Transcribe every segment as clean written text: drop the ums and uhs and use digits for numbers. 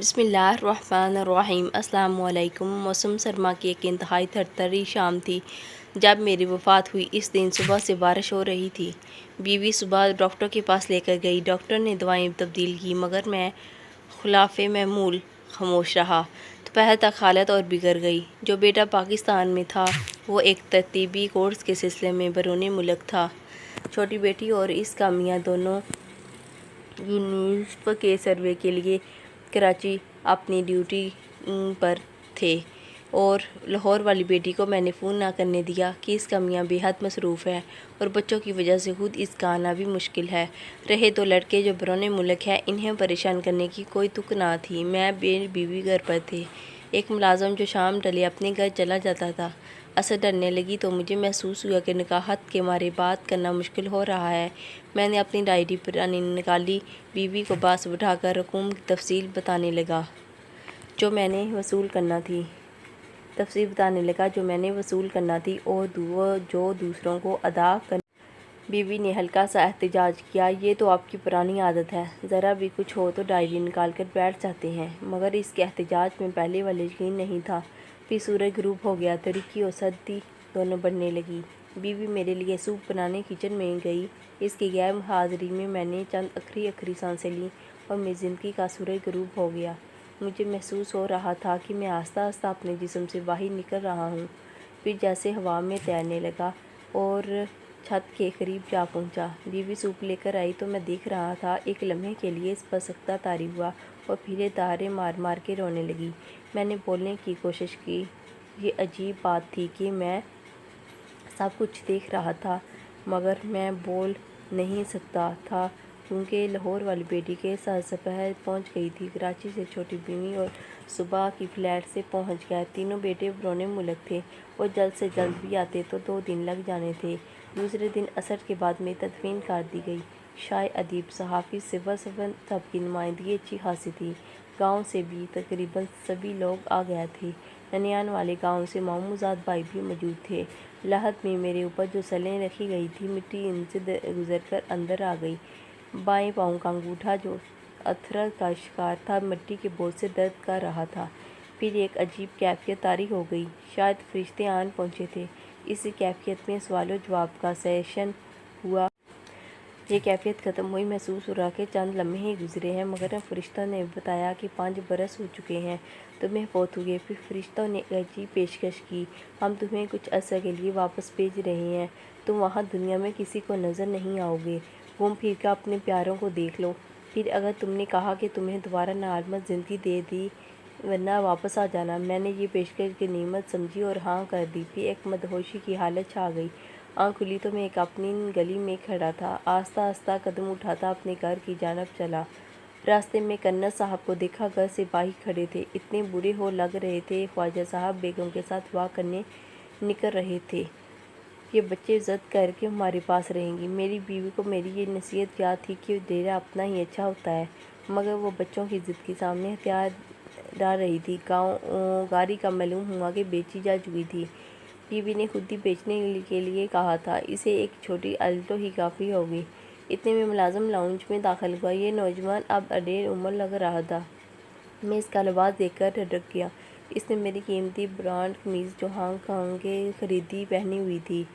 बिस्मिल्लाहिर्रहमानिर्रहीम। अस्सलाम वालेकुम। मौसम सरमा की एक इंतहाई थरथरी शाम थी जब मेरी वफ़ात हुई। इस दिन सुबह से बारिश हो रही थी। बीवी सुबह डॉक्टर के पास लेकर गई। डॉक्टर ने दवाएं तब्दील की मगर मैं खिलाफ़े मामूल खामोश रहा। दोपहर तक हालत और बिगड़ गई। जो बेटा पाकिस्तान में था वो एक तरतीबी कोर्स के सिलसिले में बैरून मुल्क था। छोटी बेटी और इसका मियाँ दोनों यूनिवर्सिटी के सर्वे के लिए कराची अपनी ड्यूटी पर थे और लाहौर वाली बेटी को मैंने फ़ोन ना करने दिया कि इसका मियाँ बेहद मसरूफ़ है और बच्चों की वजह से खुद इसका आना भी मुश्किल है। रहे तो लड़के जो बैरून मुल्क है, इन्हें परेशान करने की कोई तुक ना थी। मैं बीवी घर पर थे। एक मुलाजम जो शाम ढले अपने घर चला जाता था। असर डरने लगी तो मुझे महसूस हुआ कि नकाहत के मारे बात करना मुश्किल हो रहा है। मैंने अपनी डायरी पुरानी निकाली। बीवी को पास बिठाकर रकूम की तफसील बताने लगा जो मैंने वसूल करना थी और जो दूसरों को अदा कर। बीवी ने हल्का सा एहतजाज किया, ये तो आपकी पुरानी आदत है, ज़रा भी कुछ हो तो डायरी निकाल कर बैठ जाते हैं। मगर इसके एहतजाज में पहले वाले यकीन नहीं था। फिर सूरज गुरूब हो गया। तरीकी और सर्दी दोनों बढ़ने लगी। बीवी मेरे लिए सूप बनाने किचन में गई। इसकी गैर हाज़िरी में मैंने चंद आखिरी सांसें लीं और मेरी ज़िंदगी का सूरज गुरूब हो गया। मुझे महसूस हो रहा था कि मैं आस्ता आस्ता अपने जिस्म से बाहर निकल रहा हूँ। फिर जैसे हवा में तैरने लगा और छत के करीब जा पहुंचा। बीवी सूप लेकर आई तो मैं देख रहा था। एक लम्हे के लिए इस पर सख्ता तारी हुआ और फिर तारे मार मार के रोने लगी। मैंने बोलने की कोशिश की। ये अजीब बात थी कि मैं सब कुछ देख रहा था मगर मैं बोल नहीं सकता था क्योंकि लाहौर वाली बेटी के साथ दोपहर पहुँच गई थी। कराची से छोटी बीवी और सुबह की फ़्लाइट से पहुँच गया। तीनों बेटे बैरून मुल्क थे और जल्द से जल्द भी आते तो 2 दिन लग जाने थे। दूसरे दिन असर के बाद में तदफीन कर दी गई। शायर, अदीब, सहाफ़ी, सिविल सर्वेंट सबकी नुमाइंदगी अच्छी खासी थी। गांव से भी तकरीबन सभी लोग आ गए थे। ननियान वाले गांव से मामूजाद भाई भी मौजूद थे। लहद में मेरे ऊपर जो सलें रखी गई थी, मिट्टी इनसे गुजरकर अंदर आ गई। बाएं पाँव का अंगूठा जो अथरक का शिकार था, मिट्टी के बोझ से दर्द कर रहा था। फिर एक अजीब कैफियत तारी हो गई। शायद फरिश्ते आन पहुँचे थे। इस कैफियत में सवाल जवाब का सेशन हुआ। ये कैफियत ख़त्म हुई। महसूस हो रहा कि चंद लम्हे ही गुजरे हैं मगर फरिश्तों ने बताया कि 5 बरस हो चुके हैं तुम्हें फौत हुए। फिर फरिश्तों ने एक अजीब पेशकश की, हम तुम्हें कुछ अरसे के लिए वापस भेज रहे हैं। तुम वहाँ दुनिया में किसी को नज़र नहीं आओगे। घूम फिर कर अपने प्यारों को देख लो। फिर अगर तुमने कहा कि तुम्हें दोबारा नार्मल ज़िंदगी दे दी वरना वापस आ जाना। मैंने ये पेशकश की नीमत समझी और हाँ कर दी। फिर एक मदहोशी की हालत छा गई। आँख खुली तो मैं एक अपनी गली में खड़ा था। आस्ता आस्ता कदम उठाता अपने घर की जानब चला। रास्ते में कर्नल साहब को देखा। घर से बाहर खड़े थे। इतने बुरे हो लग रहे थे। ख्वाजा साहब बेगम के साथ वाह करने निकल रहे थे। ये बच्चे ज़द करके हमारे पास रहेंगी। मेरी बीवी को मेरी ये नसीहत याद थी कि डेरा अपना ही अच्छा होता है मगर वो बच्चों की ज़िद के सामने हथियार डाल रही थी। गाड़ी का मालूम हुआ कि बेची जा चुकी थी। बीवी ने खुद ही बेचने के लिए कहा था। इसे एक छोटी अल्टो ही काफ़ी होगी। इतने में मुलाजिम लाउंज में दाखिल हुआ। ये नौजवान अब अडेर उम्र लग रहा था। मैं इसका लिबास देखकर ठिठक गया। इसने मेरी कीमती ब्रांड कमीज़ जो हांगकांग के खरीदी पहनी हुई थी।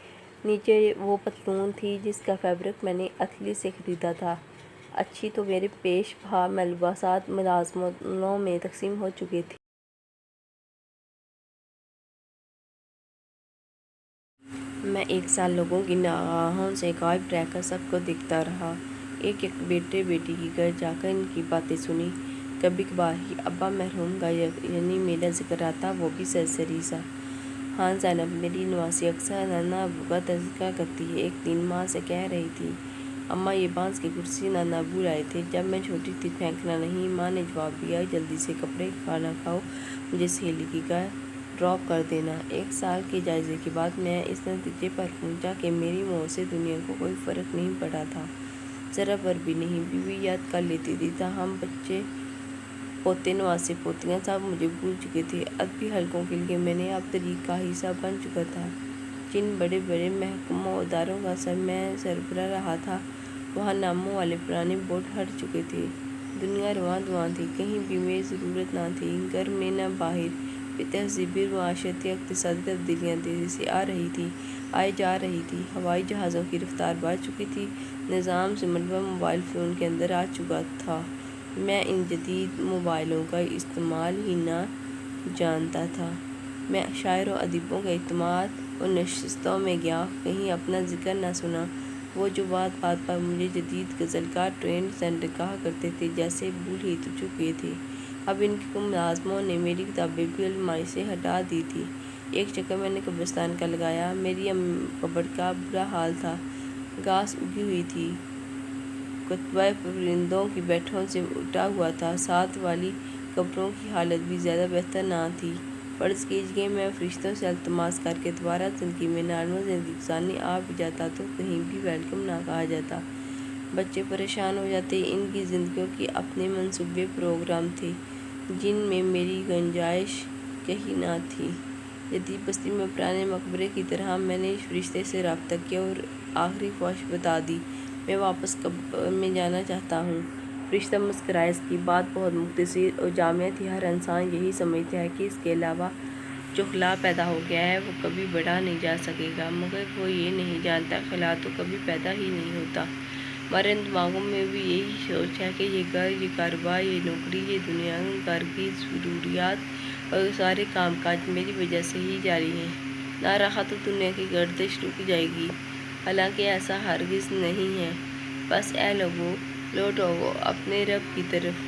नीचे वो पतलून थी जिसका फैब्रिक मैंने अतली से ख़रीदा था। अच्छी तो मेरे पेश भा मलबासात मुलाजमों में तकसीम हो चुके थे। मैं 1 साल लोगों की निगाहों से गायब रहकर सबको देखता रहा। एक एक बेटे बेटी की घर जाकर इनकी बातें सुनी। कभी कभार ही अब्बा मरहूम का यानी मेरा जिक्र आता, वो भी सरसरी सा। हाँ ज़ैनब मेरी नवासी अक्सर नाना अबू का तज़किरा करती है। एक दिन माँ से कह रही थी, अम्मा ये बांस की कुर्सी नाना अबू लाए थे जब मैं छोटी थी, फेंकना नहीं। माँ ने जवाब दिया, जल्दी से कपड़े खाना खाओ, मुझे सहेली की घर ड्रॉप कर देना। 1 साल के जायज़े के बाद मैं इस नतीजे पर पहुंचा कि मेरी मौत से दुनिया को कोई फ़र्क नहीं पड़ा था, ज़रा पर भी नहीं। बीवी याद कर लेती थी हम बच्चे पोते नवासे पोतियाँ सब मुझे भूल चुके थे। अदबी हलकों के लिए मैंने अब तरीक़ का हिस्सा बन चुका था। जिन बड़े बड़े महकमों इदारों का मैं सरबराह रहा था वहाँ नामों वाले पुराने बोर्ड हट चुके थे। دنیا رواں دواں تھی، کہیں بھی میری ضرورت نہ تھی، گھر میں نہ باہر بھی تہذیبی، معاشرتی، اقتصادی تبدیلیاں تیزی سے آئی جا رہی تھی۔ ہوائی جہازوں کی رفتار بڑھ چکی تھی، نظام سے ملبہ موبائل فون کے اندر آ چکا تھا۔ میں ان جدید موبائلوں کا استعمال ہی نہ جانتا تھا۔ میں شاعروں و ادیبوں کے اجتماعات اور نشستوں میں گیا، کہیں اپنا ذکر نہ سنا۔ وہ جو بات بات پر مجھے جدید غزلکار، ٹرینڈ سینٹر کہا کرتے تھے، جیسے بھول ہی تو چکے تھے۔ اب ان کے ملازموں نے میری کتابیں بھی الماری سے ہٹا دی تھی۔ ایک چکر میں نے قبرستان کا لگایا۔ میری قبر کا برا حال تھا، گھاس اگی ہوئی تھی، کتبہ پرندوں کی بیٹھوں سے اٹا ہوا تھا۔ ساتھ والی قبروں کی حالت بھی زیادہ بہتر نہ تھی۔ فرض کیجیے میں فرشتوں سے التماس کر کے دوبارہ زندگی میں نارمل زندگی گزارنے آ بھی جاتا تو کہیں بھی ویلکم نہ کہا جاتا۔ بچے پریشان ہو جاتے۔ ان کی زندگیوں کے اپنے منصوبے پروگرام تھے، جن میں میری گنجائش کہیں نہ تھی۔ جدید بستی میں پرانے مقبرے کی طرح میں نے فرشتے سے رابطہ کیا اور آخری خواہش بتا دی، میں واپس قبر میں جانا چاہتا ہوں۔ فرشتہ مسکرایا۔ اس کی بات بہت مختصر اور جامع تھی۔ ہر انسان یہی سمجھتا ہے کہ اس کے علاوہ جو خلا پیدا ہو گیا ہے وہ کبھی بڑھا نہیں جا سکے گا، مگر وہ یہ نہیں جانتا خلا تو کبھی پیدا ہی نہیں ہوتا۔ ہمارے دماغوں میں بھی یہی سوچ ہے کہ یہ گھر، یہ کاروبار، یہ نوکری، یہ دنیا گھر کی ضروریات اور سارے کام کاج میری وجہ سے ہی جاری ہیں، نہ رہا تو دنیا کی گردش رک جائے گی۔ حالانکہ ایسا ہرگز نہیں ہے۔ بس اے لوگو، لوٹو اپنے رب کی طرف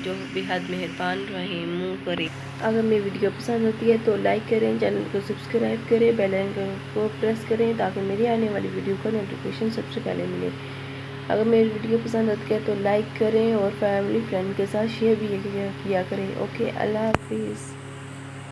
جو بے حد مہربان رحیم کریم۔ اگر میری ویڈیو پسند ہوتی ہے تو لائک کریں، چینل کو سبسکرائب کریں، بیل آئیکن کو پریس کریں تاکہ میری آنے والی ویڈیو کا نوٹیفیکیشن سب سے پہلے ملے۔ اگر میری ویڈیو پسند ہوتی ہے تو لائک کریں اور فیملی فرینڈ کے ساتھ شیئر بھی کیا کریں۔ اوکے، اللہ حافظ۔